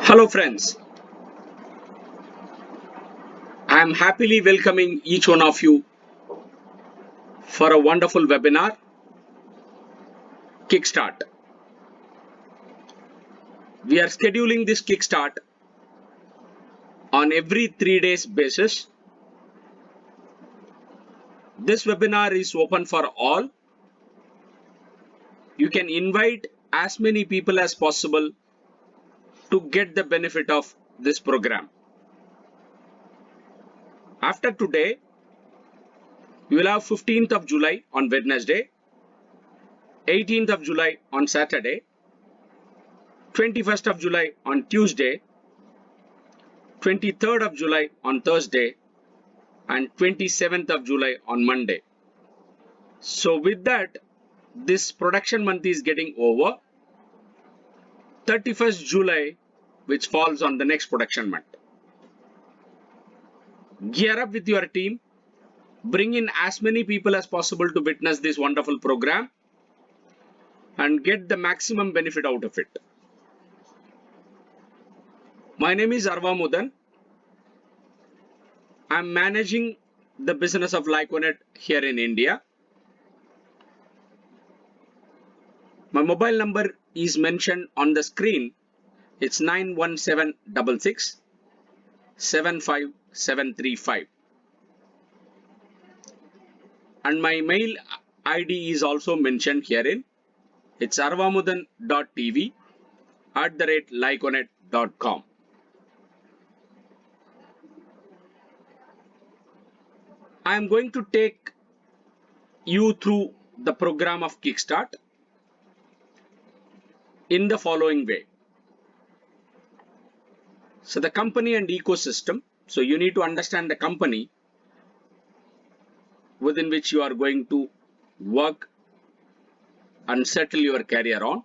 Hello friends, I am happily welcoming each one of you for a wonderful webinar, Kickstart. We are scheduling this Kickstart on every 3 days basis. This webinar is open for all. You can invite as many people as possible to get the benefit of this program. After today, we will have 15th of July on Wednesday, 18th of July on Saturday, 21st of July on Tuesday, 23rd of July on Thursday, and 27th of July on Monday. So with that, this production month is getting over. 31st July, which falls on the next production month. Gear up with your team. Bring in as many people as possible to witness this wonderful program and get the maximum benefit out of it. My name is Arva Mudan. I am managing the business of Lyconet here in India. My mobile number is mentioned on the screen. It's 91766 75735. And my mail ID is also mentioned herein. It's arvamudan.tv@lyconet.com. I am going to take you through the program of Kickstart in the following way. So the company and ecosystem. So you need to understand the company within which you are going to work and settle your career on.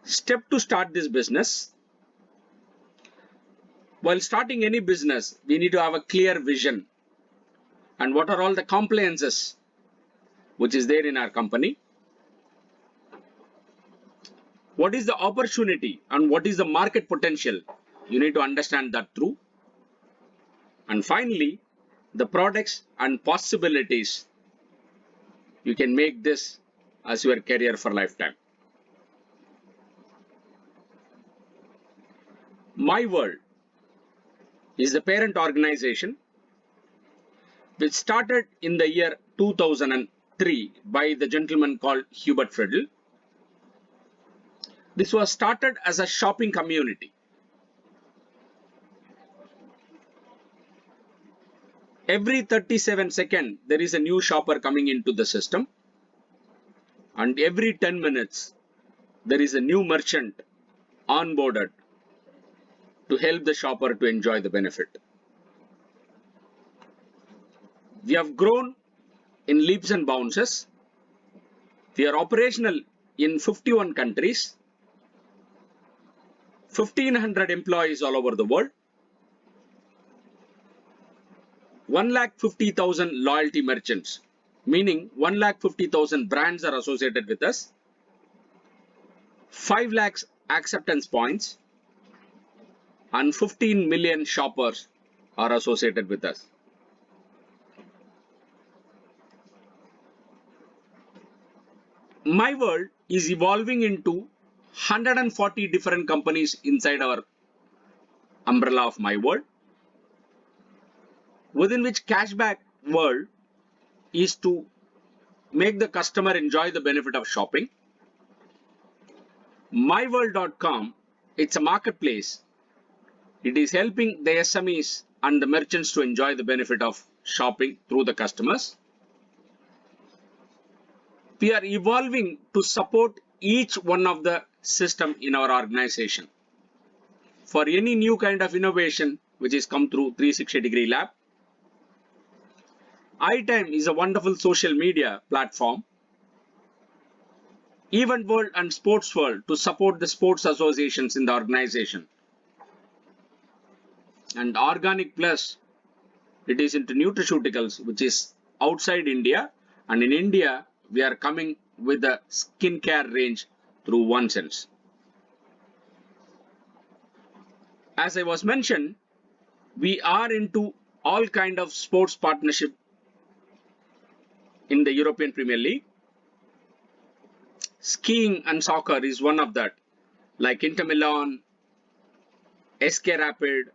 Step to start this business. While starting any business, we need to have a clear vision and what are all the compliances which is there in our company. What is the opportunity and what is the market potential? You need to understand that through. And finally, the products and possibilities. You can make this as your career for lifetime. My World is the parent organization which started in the year 2003 by the gentleman called Hubert Friedl. This was started as a shopping community. Every 37 seconds, there is a new shopper coming into the system. And every 10 minutes, there is a new merchant onboarded to help the shopper to enjoy the benefit. We have grown in leaps and bounds. We are operational in 51 countries, 1,500 employees all over the world, 150,000 loyalty merchants, meaning 150,000 brands are associated with us, 5 lakhs acceptance points, and 15 million shoppers are associated with us. My World is evolving into 140 different companies inside our umbrella of My World, within which Cashback World is to make the customer enjoy the benefit of shopping. MyWorld.com, it's a marketplace. It is helping the SMEs and the merchants to enjoy the benefit of shopping through the customers. We are evolving to support each one of the system in our organization. For any new kind of innovation which is come through 360-degree lab, iTime is a wonderful social media platform. Event World and Sports World to support the sports associations in the organization. And Organic Plus, it is into nutraceuticals, which is outside India, and in India we are coming with a skincare range through OneSense. As I was mentioned, we are into all kind of sports partnership in the European Premier League. Skiing and soccer is one of that, like Inter Milan, SK Rapid,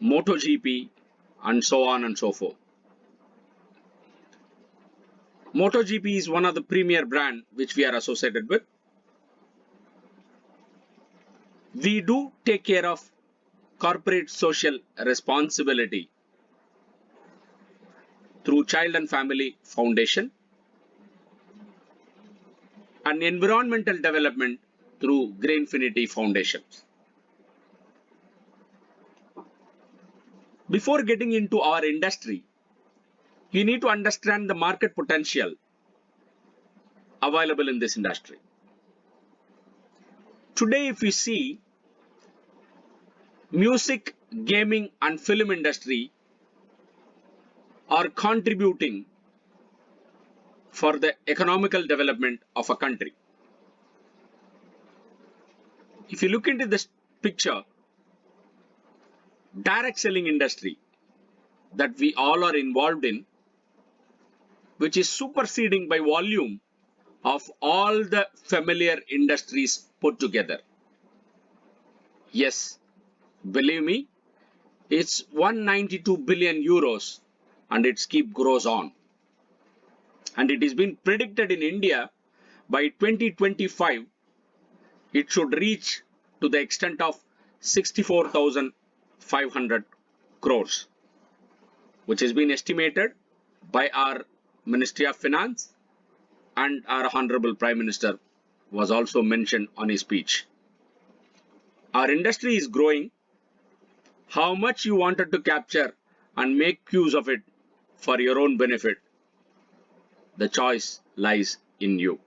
MotoGP, and so on and so forth. MotoGP is one of the premier brand which we are associated with. We do take care of corporate social responsibility through Child and Family Foundation and environmental development through Greenfinity Foundation. Before getting into our industry, you need to understand the market potential available in this industry. Today, if you see, music, gaming, and film industry are contributing for the economical development of a country. If you look into this picture, direct selling industry that we all are involved in, which is superseding by volume of all the familiar industries put together. Yes, believe me, it's 192 billion euros and its keep grows on. And it is been predicted in India by 2025, it should reach to the extent of 64,500 crores, which has been estimated by our Ministry of Finance, and our Honorable Prime Minister was also mentioned on his speech. Our industry is growing. How much you wanted to capture and make use of it for your own benefit, the choice lies in you.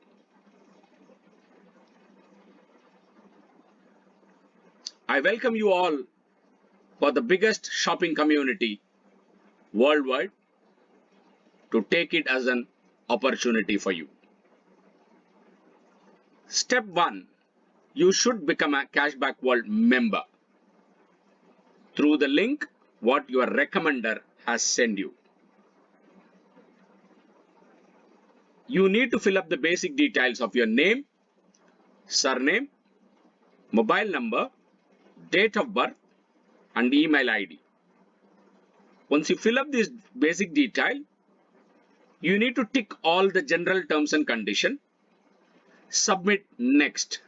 I welcome you all for the biggest shopping community worldwide to take it as an opportunity for you. Step 1, you should become a Cashback World member through the link what your recommender has sent you. You need to fill up the basic details of your name, surname, mobile number, date of birth, and email ID. Once you fill up this basic detail, you need to tick all the general terms and conditions. Submit next.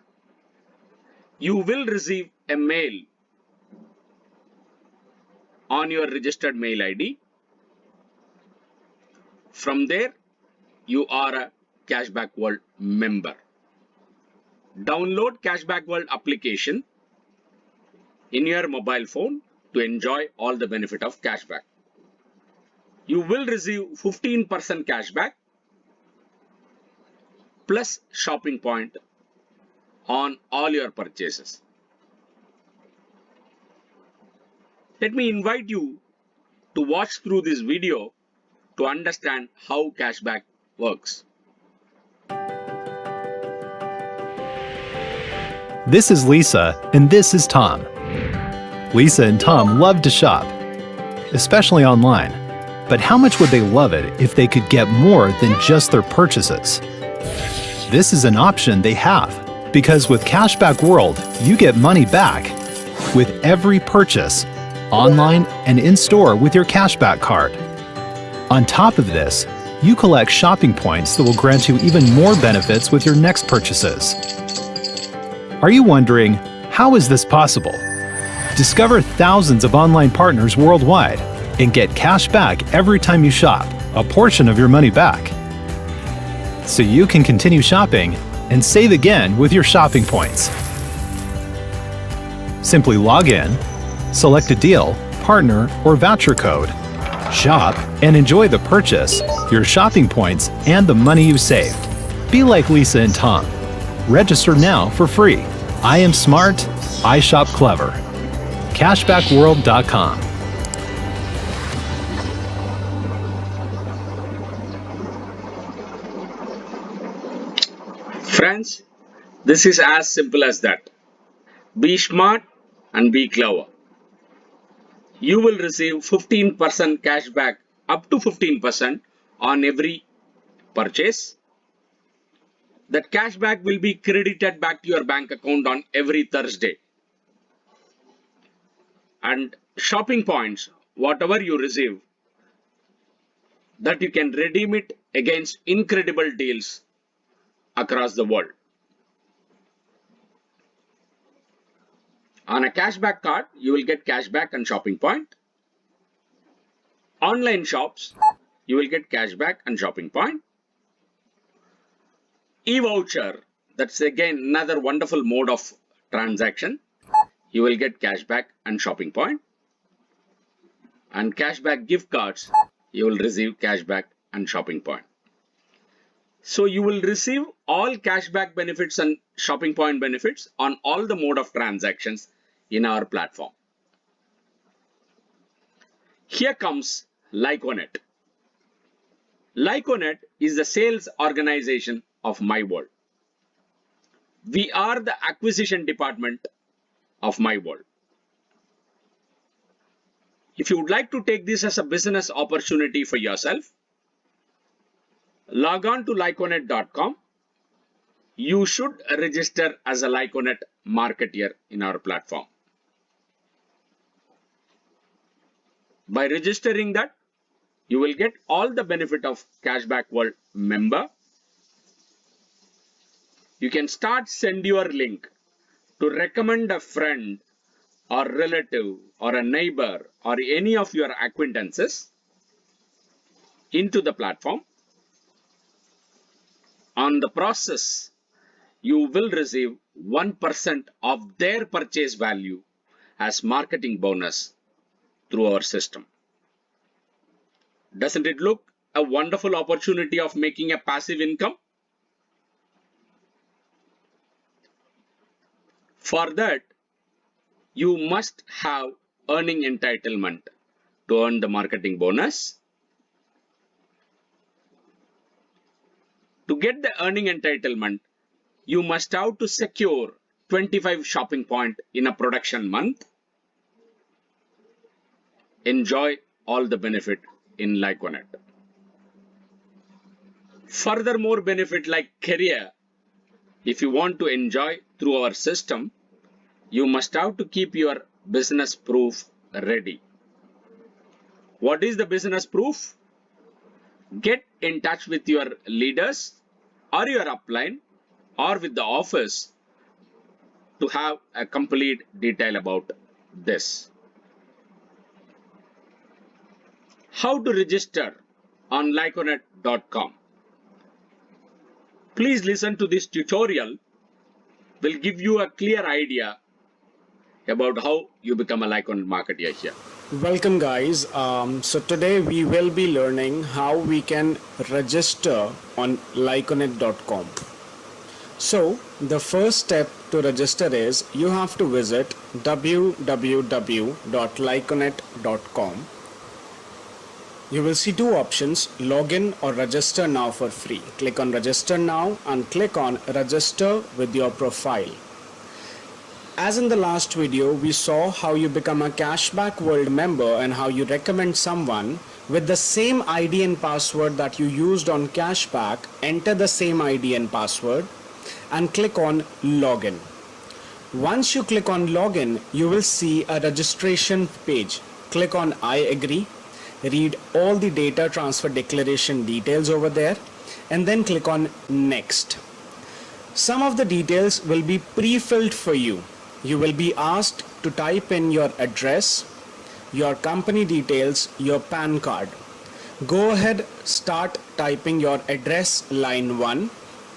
You will receive a mail on your registered mail ID. From there, you are a Cashback World member. Download Cashback World application in your mobile phone to enjoy all the benefit of cashback. You will receive 15% cashback plus shopping point on all your purchases. Let me invite you to watch through this video to understand how cashback works. This is Lisa, and this is Tom. Lisa and Tom love to shop, especially online. But how much would they love it if they could get more than just their purchases? This is an option they have, because with Cashback World, you get money back with every purchase, online and in-store with your cashback card. On top of this, you collect shopping points that will grant you even more benefits with your next purchases. Are you wondering, how is this possible? Discover thousands of online partners worldwide and get cash back every time you shop, a portion of your money back. So you can continue shopping and save again with your shopping points. Simply log in, select a deal, partner, or voucher code, shop, and enjoy the purchase, your shopping points, and the money you saved. Be like Lisa and Tom. Register now for free. I am smart, I shop clever. Cashbackworld.com. Friends, this is as simple as that. Be smart and be clever. You will receive 15% cashback, up to 15% on every purchase. That cashback will be credited back to your bank account on every Thursday. And shopping points, whatever you receive, that you can redeem it against incredible deals across the world. On a cashback card, you will get cashback and shopping point. Online shops, you will get cashback and shopping point. E-voucher, that's again another wonderful mode of transaction. You will get cashback and shopping point. And cashback gift cards, you will receive cashback and shopping point. So you will receive all cashback benefits and shopping point benefits on all the mode of transactions in our platform. Here comes Lyconet. Lyconet is the sales organization of MyWorld. We are the acquisition department of MyWorld. If you would like to take this as a business opportunity for yourself, log on to Lyconet.com. You should register as a Lyconet marketeer in our platform. By registering that, you will get all the benefit of Cashback World member. You can start send your link to recommend a friend or relative or a neighbor or any of your acquaintances into the platform. On the process, you will receive 1% of their purchase value as marketing bonus through our system. Doesn't it look a wonderful opportunity of making a passive income? For that, you must have earning entitlement to earn the marketing bonus. To get the earning entitlement, you must have to secure 25 shopping points in a production month. Enjoy all the benefit in Lyconet. Furthermore benefit like career, if you want to enjoy through our system, you must have to keep your business proof ready. What is the business proof? Get in touch with your leaders or your upline or with the office to have a complete detail about this. How to register on Lyconet.com. Please listen to this tutorial. Will give you a clear idea about how you become a Lyconet marketer here. Welcome guys. So today we will be learning how we can register on Lyconet.com. So the first step to register is you have to visit www.lyconet.com. You will see two options, login or register now for free. Click on register now and click on register with your profile. As in the last video, we saw how you become a Cashback World member and how you recommend someone with the same ID and password that you used on Cashback. Enter the same ID and password and click on login. Once you click on login, you will see a registration page. Click on I agree. Read all the data transfer declaration details over there and then click on next. Some of the details will be pre-filled for you. You will be asked to type in your address, your company details, your PAN card. Go ahead, start typing your address line 1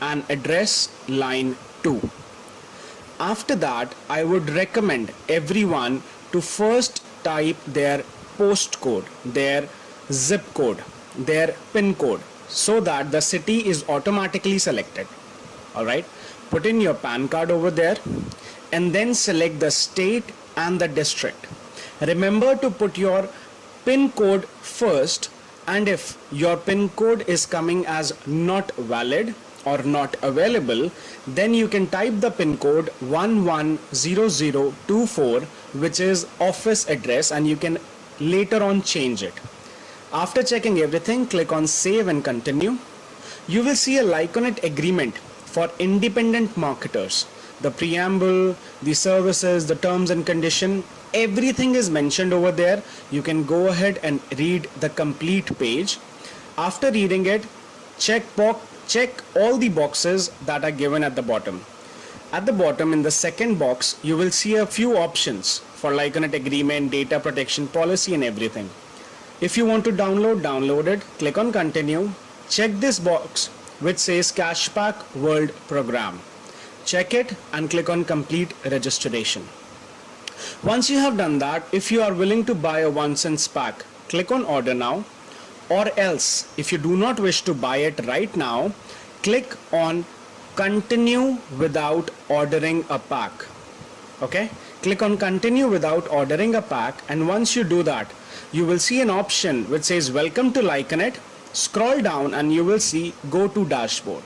and address line 2. After that, I would recommend everyone to first type their postcode, their zip code, their PIN code, so that the city is automatically selected. Alright, put in your PAN card over there and then select the state and the district. Remember to put your PIN code first, and if your PIN code is coming as not valid or not available, then you can type the pin code 110024, which is office address, and you can later on change it. After checking everything, click on save and continue. You will see a Lyconet agreement for independent marketers. The preamble, the services, the terms and condition, everything is mentioned over there. You can go ahead and read the complete page. After reading it, check all the boxes that are given at the bottom. At the bottom in the second box, you will see a few options for Lyconet agreement, data protection policy and everything. If you want to download it, click on continue. Check this box which says Cashback World Program. Check it and click on complete registration. Once you have done that, if you are willing to buy a 1 cent pack, click on order now, or else if you do not wish to buy it right now, click on continue without ordering a pack. Okay, click on continue without ordering a pack, and once you do that, you will see an option which says welcome to Lyconet. Scroll down and you will see go to dashboard.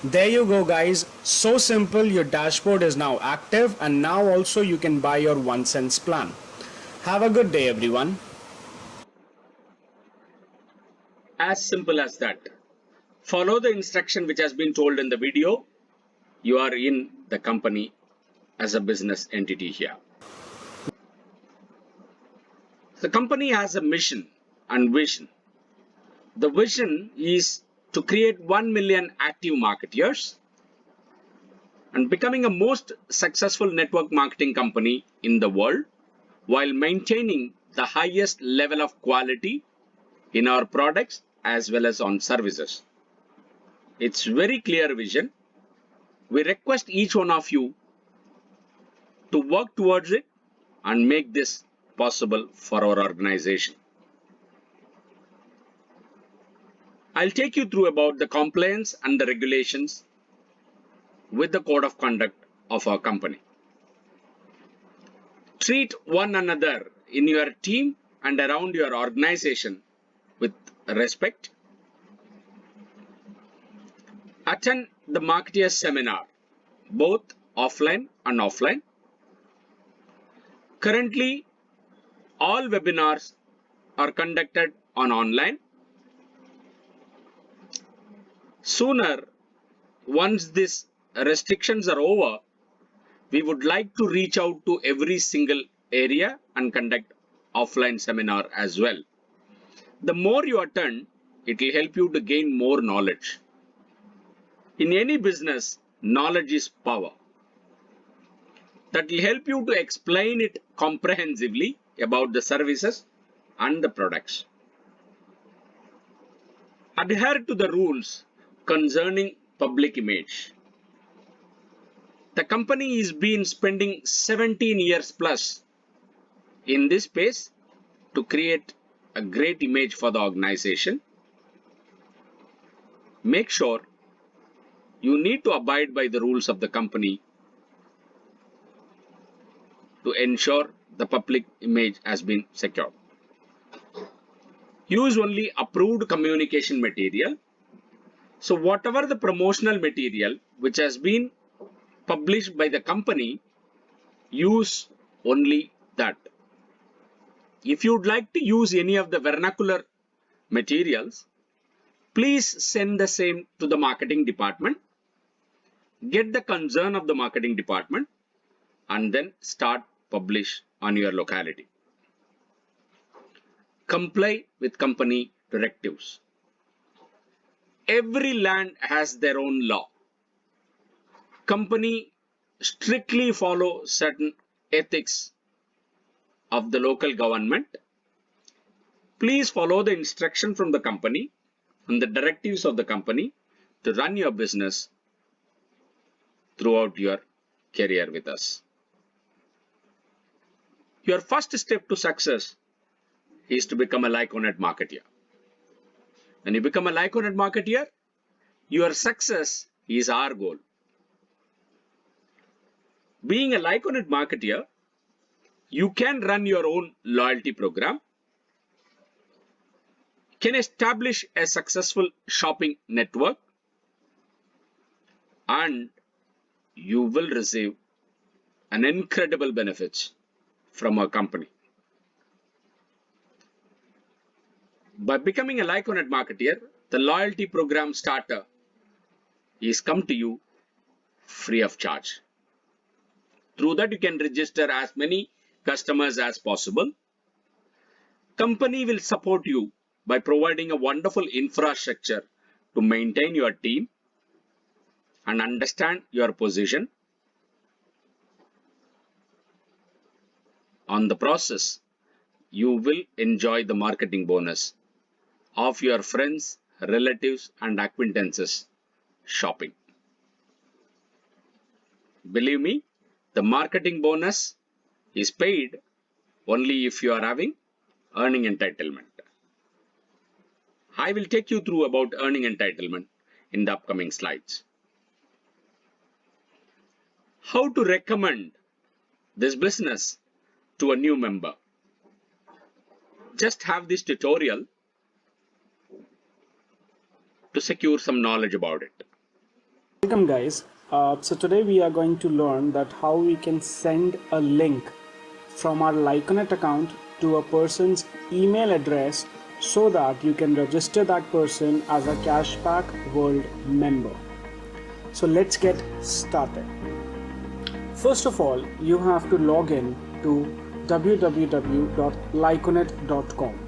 There you go guys, so simple. Your dashboard is now active, and now also you can buy your 1 cent plan. Have a good day everyone. As simple as that. Follow the instruction which has been told in the video. You are in the company as a business entity here. The company has a mission and vision. The vision is to create 1 million active marketers and becoming a most successful network marketing company in the world while maintaining the highest level of quality in our products as well as on services. It's very clear vision. We request each one of you to work towards it and make this possible for our organization. I'll take you through about the compliance and the regulations with the code of conduct of our company. Treat one another in your team and around your organization with respect. Attend the Marketeer Seminar, both offline and offline. Currently, all webinars are conducted on online. Sooner, once these restrictions are over, we would like to reach out to every single area and conduct offline seminar as well. The more you attend, it will help you to gain more knowledge. In any business, knowledge is power. That will help you to explain it comprehensively about the services and the products. Adhere to the rules concerning public image. The company is been spending 17 years plus in this space to create a great image for the organization. Make sure you need to abide by the rules of the company to ensure the public image has been secured. Use only approved communication material. So whatever the promotional material which has been published by the company, use only that. If you would like to use any of the vernacular materials, please send the same to the marketing department. Get the concern of the marketing department and then start publish on your locality. Comply with company directives. Every land has their own law. Company strictly follow certain ethics of the local government. Please follow the instruction from the company and the directives of the company to run your business throughout your career with us. Your first step to success is to become a Lyconet marketeer. When you become a Lyconet marketeer, your success is our goal. Being a Lyconet marketeer, you can run your own loyalty program, can establish a successful shopping network, and you will receive an incredible benefits from our company. By becoming a Lyconet marketeer, the loyalty program starter is come to you free of charge. Through that, you can register as many customers as possible. Company will support you by providing a wonderful infrastructure to maintain your team and understand your position. On the process, you will enjoy the marketing bonus of your friends, relatives, and acquaintances shopping. Believe me, the marketing bonus is paid only if you are having earning entitlement. I will take you through about earning entitlement in the upcoming slides. How to recommend this business to a new member. Just have this tutorial to secure some knowledge about it. Welcome guys. So today we are going to learn that how we can send a link from our Lyconet account to a person's email address so that you can register that person as a Cashback World member. So let's get started. First of all, you have to log in to www.lyconet.com.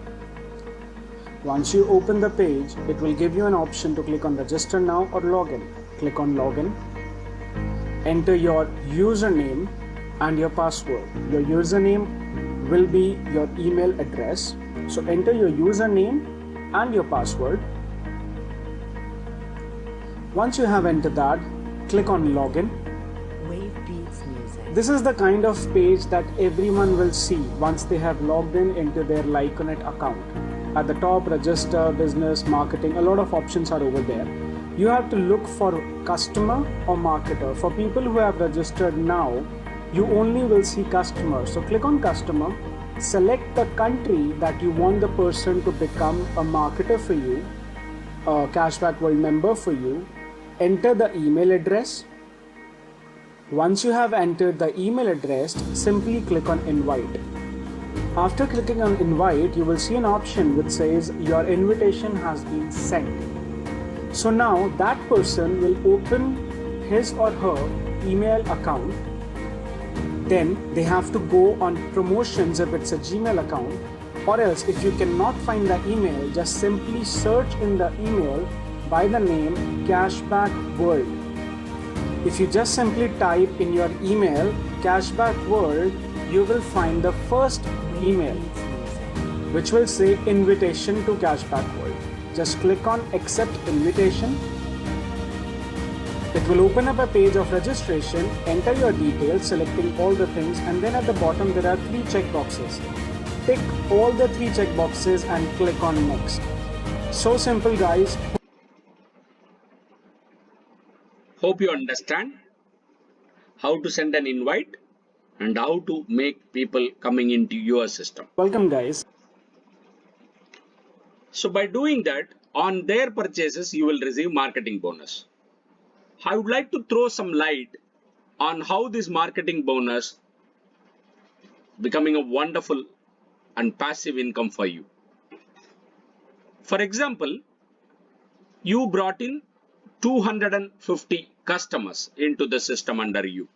Once you open the page, it will give you an option to click on register now or login. Click on login. Enter your username and your password. Your username will be your email address. So enter your username and your password. Once you have entered that, click on login. This is the kind of page that everyone will see once they have logged in into their Lyconet account. At the top, register, business, marketing, a lot of options are over there. You have to look for customer or marketer. For people who have registered now, you only will see customer. So click on customer, select the country that you want the person to become a marketer for you, a Cashback World member for you, enter the email address. Once you have entered the email address, simply click on invite. After clicking on invite, you will see an option which says your invitation has been sent. So now that person will open his or her email account. Then they have to go on promotions if it's a Gmail account, or else if you cannot find the email, just simply search in the email by the name Cashback World. If you just simply type in your email Cashback World, you will find the first email which will say invitation to Cashback World. Just click on accept invitation. It will open up a page of registration, enter your details, selecting all the things, and then at the bottom there are 3 check boxes. Tick all the 3 check boxes and click on next. So simple guys. Hope you understand how to send an invite and how to make people coming into your system. Welcome guys. So by doing that, on their purchases, you will receive marketing bonus. I would like to throw some light on how this marketing bonus becoming a wonderful and passive income for you. For example, you brought in 250 customers into the system under you.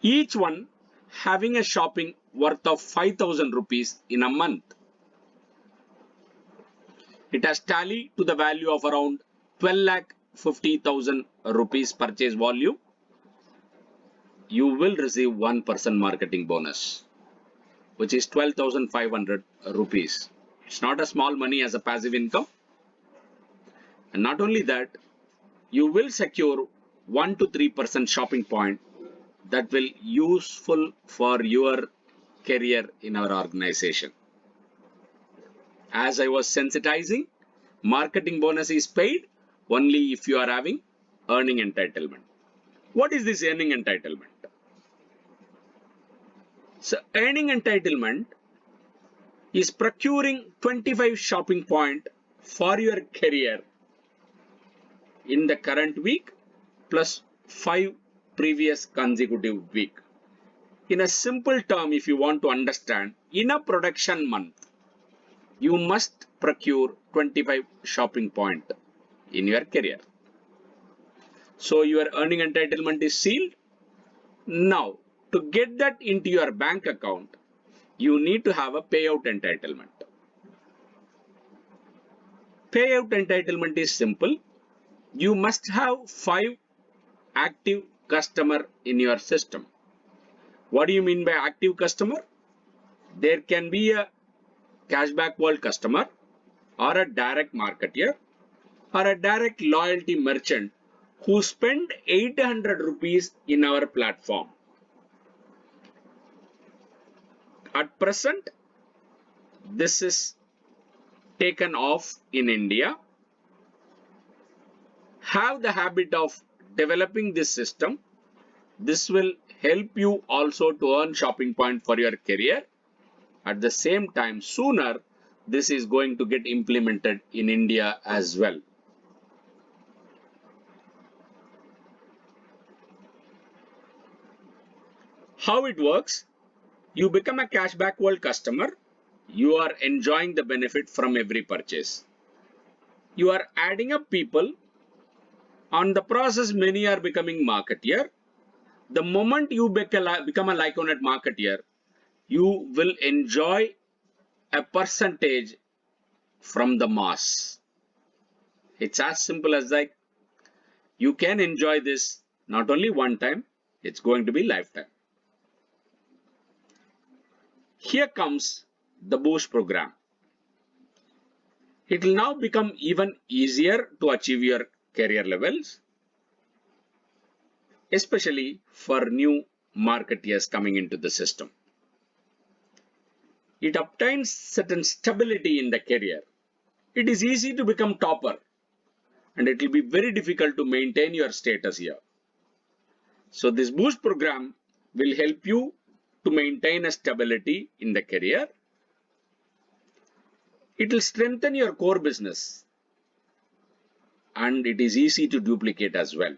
Each one having a shopping worth of 5,000 rupees in a month. It has tallied to the value of around 12,50,000 rupees purchase volume. You will receive 1% marketing bonus, which is 12,500 rupees. It's not a small money as a passive income. And not only that, you will secure 1 to 3% shopping point that will useful for your career in our organization. As I was sensitizing, marketing bonus is paid only if you are having earning entitlement. What is this earning entitlement? So earning entitlement is procuring 25 shopping point for your career in the current week plus 5 previous consecutive week. In a simple term, if you want to understand, in a production month, you must procure 25 shopping point in your career. So your earning entitlement is sealed. Now, to get that into your bank account, you need to have a payout entitlement. Payout entitlement is simple. You must have 5 active customer in your system. What do you mean by active customer? There can be a Cashback World customer, or a direct marketer, or a direct loyalty merchant who spend 800 rupees in our platform. At present, this is taken off in India. Have the habit of developing this system. This will help you also to earn shopping point for your career. At the same time, sooner this is going to get implemented in India as well. How it works? You become a Cashback World customer. You are enjoying the benefit from every purchase. You are adding up people. On the process, many are becoming marketeer. The moment you become a Lyconet marketeer, you will enjoy a percentage from the mass. It's as simple as like you can enjoy this not only one time, it's going to be lifetime. Here comes the Boost program. It will now become even easier to achieve your career levels, especially for new marketeers coming into the system. It obtains certain stability in the career. It is easy to become topper, and it will be very difficult to maintain your status here. So this Boost program will help you to maintain a stability in the career. It will strengthen your core business, and it is easy to duplicate as well.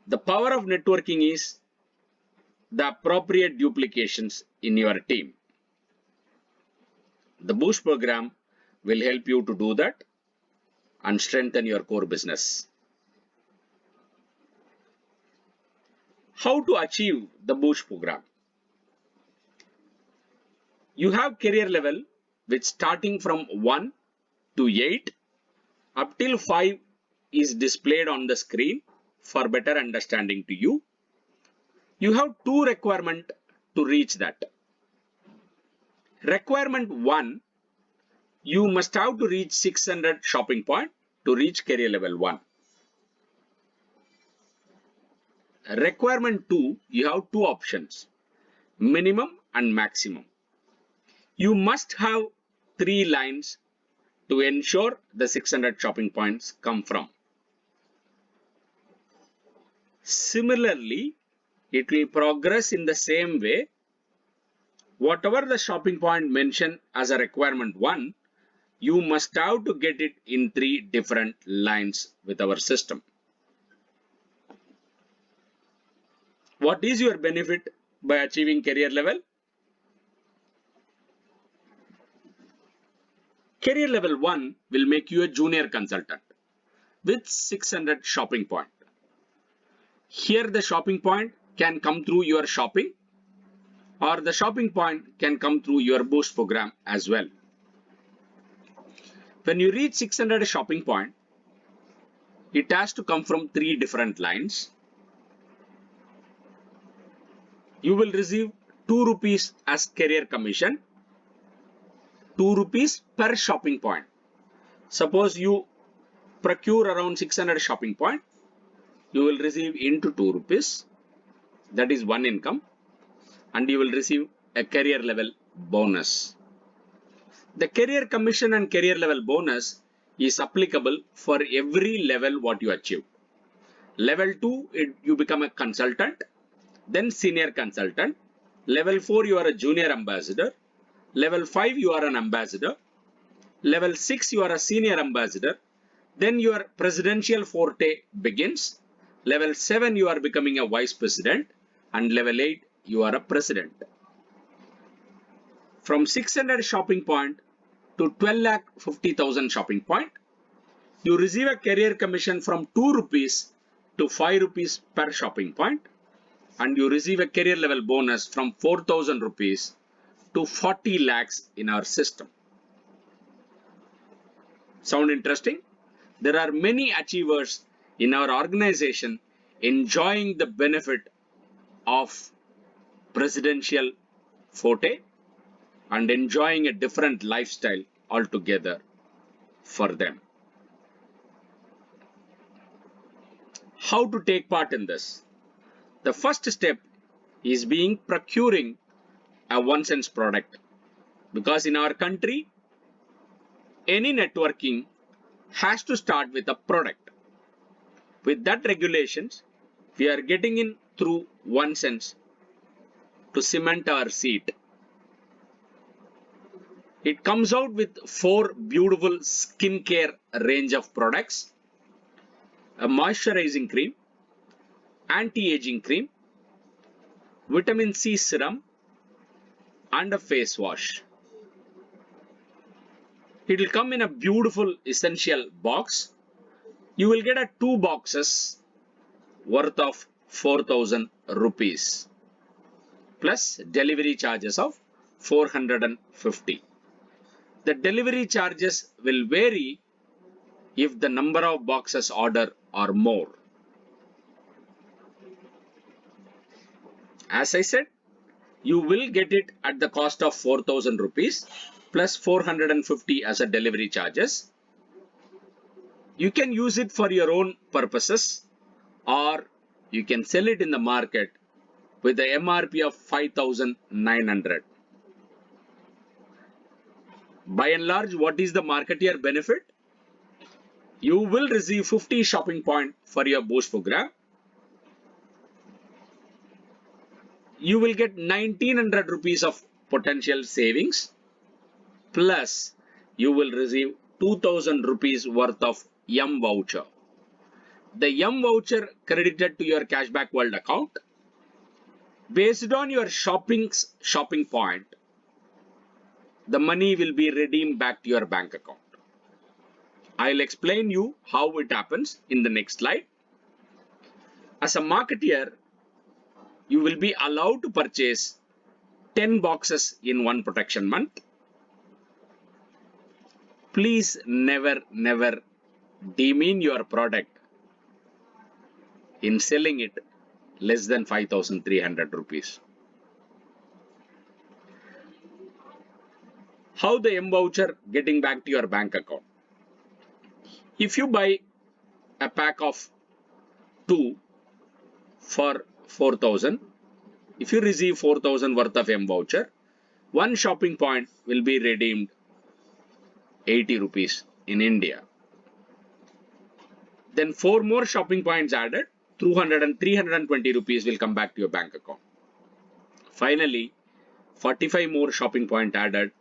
The power of networking is the appropriate duplications in your team. The Boost program will help you to do that and strengthen your core business. How to achieve the Boost program? You have career level which starting from 1 to 8 up till 5 is displayed on the screen for better understanding to you. You have 2 requirements to reach that. Requirement 1, you must have to reach 600 shopping point to reach career level 1. Requirement 2, you have 2 options, minimum and maximum. You must have 3 lines to ensure the 600 shopping points come from. Similarly, it will progress in the same way. Whatever the shopping point mentioned as a requirement 1, you must have to get it in 3 different lines with our system. What is your benefit by achieving career level? Career level 1 will make you a junior consultant with 600 shopping point. Here the shopping point can come through your shopping, or the shopping point can come through your Boost program as well. When you reach 600 shopping point, it has to come from 3 different lines. You will receive 2 rupees as career commission, 2 rupees per shopping point. Suppose you procure around 600 shopping point, you will receive into 2 rupees, that is one income, and you will receive a career level bonus. The career commission and career level bonus is applicable for every level what you achieve. Level 2, you become a consultant, then senior consultant. Level 4, you are a junior ambassador. Level 5, you are an ambassador. Level 6, you are a senior ambassador. Then your presidential forte begins. Level 7, you are becoming a vice president, and level 8, you are a president. From 600 shopping point to 12,50,000 shopping point, you receive a career commission from 2 rupees to 5 rupees per shopping point, and you receive a career level bonus from 4,000 rupees to 40 lakhs in our system. Sound interesting? There are many achievers in our organization enjoying the benefit of presidential forte and enjoying a different lifestyle altogether for them. How to take part in this? The first step is procuring a 1 cent product, because in our country, any networking has to start with a product. With that regulations, we are getting in through 1 cent to cement our seat. It comes out with 4 beautiful skincare range of products, a moisturizing cream, anti-aging cream, vitamin C serum, and a face wash. It will come in a beautiful essential box. You will get a 2 boxes worth of 4,000 rupees plus delivery charges of 450. The delivery charges will vary if the number of boxes ordered are more. As I said, you will get it at the cost of 4,000 rupees plus 450 as a delivery charges. You can use it for your own purposes, or you can sell it in the market with the MRP of 5,900. By and large, what is the marketeer benefit? You will receive 50 shopping points for your boost program. You will get 1,900 rupees of potential savings, plus you will receive 2,000 rupees worth of Yum voucher. The Yum voucher credited to your Cashback World account. Based on your shopping point, the money will be redeemed back to your bank account. I'll explain you how it happens in the next slide. As a marketeer, you will be allowed to purchase 10 boxes in one protection month. Please never demean your product in selling it less than 5,300 rupees. How the M voucher getting back to your bank account? If you buy a pack of 2 for 4,000, if you receive 4,000 worth of M voucher, one shopping point will be redeemed 80 rupees in India. Then 4 more shopping points added, 200 and 320 rupees will come back to your bank account. Finally, 45 more shopping point added,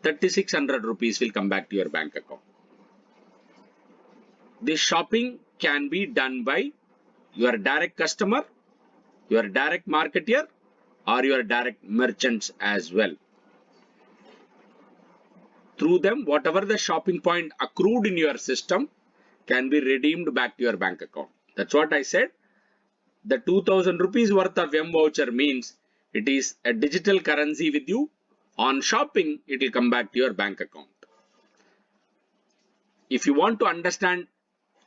3,600 rupees will come back to your bank account. This shopping can be done by your direct customer, your direct marketeer, or your direct merchants as well. Through them, whatever the shopping point accrued in your system can be redeemed back to your bank account. That's what I said. The 2,000 rupees worth of M voucher means it is a digital currency with you. On shopping, it will come back to your bank account. If you want to understand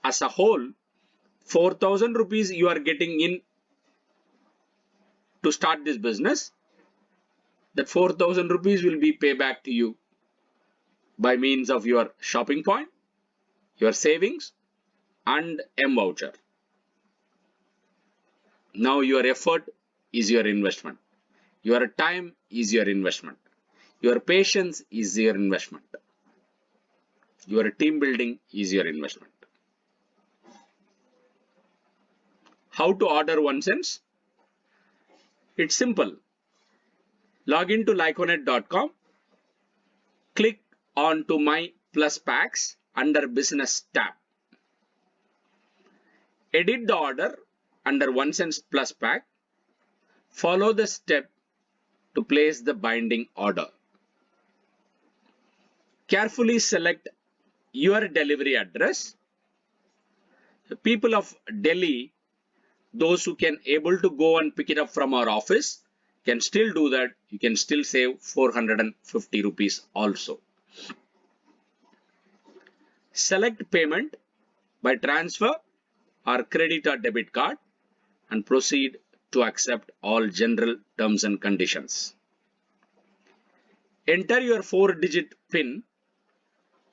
as a whole, 4,000 rupees you are getting in to start this business. That 4,000 rupees will be paid back to you by means of your shopping point, your savings, and M voucher. Now your effort is your investment. Your time is your investment. Your patience is your investment. Your team building is your investment. How to order 1 cent? It's simple. Log into lyconet.com. Click on to My Plus Packs under Business tab. Edit the order under 1 cents plus pack. Follow the step to place the binding order. Carefully select your delivery address. The people of Delhi, those who can able to go and pick it up from our office, can still do that. You can still save 450 rupees also. Select payment by transfer or credit or debit card and proceed to accept all general terms and conditions. Enter your 4-digit PIN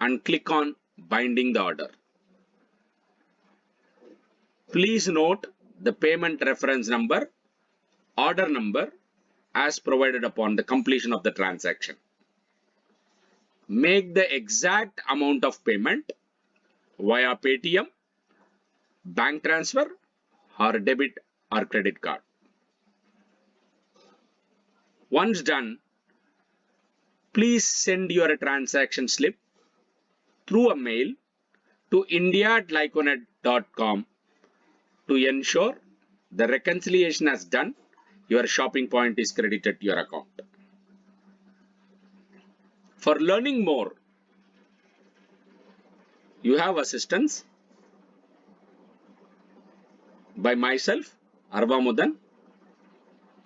and click on binding the order. Please note the payment reference number, order number as provided upon the completion of the transaction. Make the exact amount of payment via Paytm, bank transfer or debit or credit card. Once done, please send your transaction slip through a mail to india@lyconet.com to ensure the reconciliation has done. Your shopping point is credited to your account. For learning more, you have assistance by myself, Arva Mudan.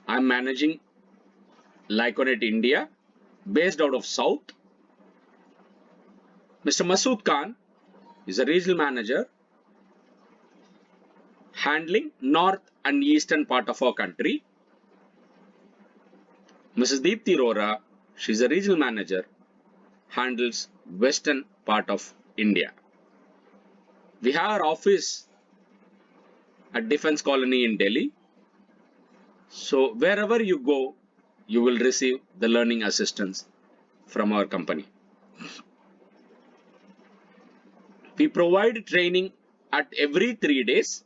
I am managing Lyconet India, based out of South. Mr. Masood Khan is a regional manager handling north and eastern part of our country. Mrs. Deepthi Rora, she is a regional manager, handles western part of India. We have our office at Defence Colony in Delhi. So wherever you go, you will receive the learning assistance from our company. We provide training at every 3 days.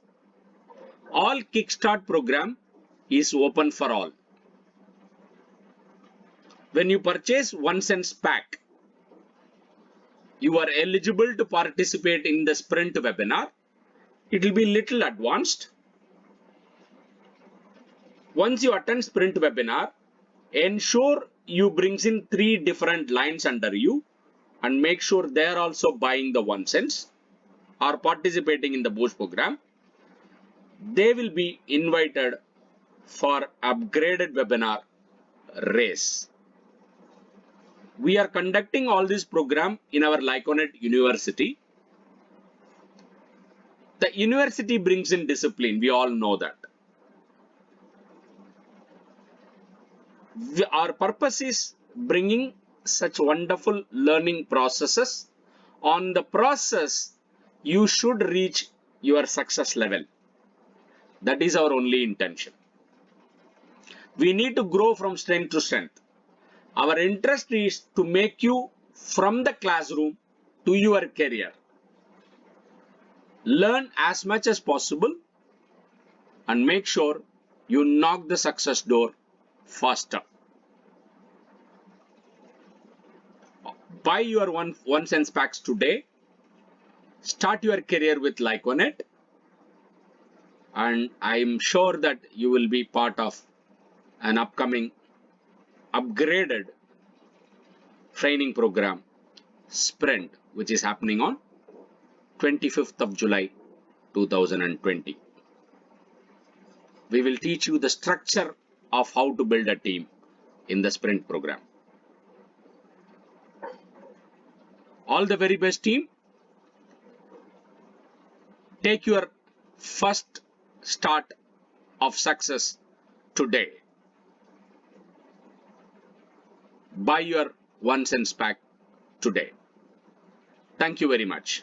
All Kickstart program is open for all. When you purchase 1 cents pack, you are eligible to participate in the sprint webinar. It will be little advanced. Once you attend sprint webinar, ensure you brings in 3 different lines under you and make sure they are also buying the 1 cents or participating in the boost program. They will be invited for upgraded webinar race. We are conducting all this program in our Lyconet University. The university brings in discipline. We all know that. Our purpose is bringing such wonderful learning processes. On the process, you should reach your success level. That is our only intention. We need to grow from strength to strength. Our interest is to make you from the classroom to your career. Learn as much as possible and make sure you knock the success door faster. Buy your 1 cents packs today. Start your career with Lyconet. And I am sure that you will be part of an upcoming upgraded training program, Sprint, which is happening on 25th of July 2020. We will teach you the structure of how to build a team in the Sprint program. All the very best, team. Take your first start of success today. Buy your 1 cents pack today. Thank you very much.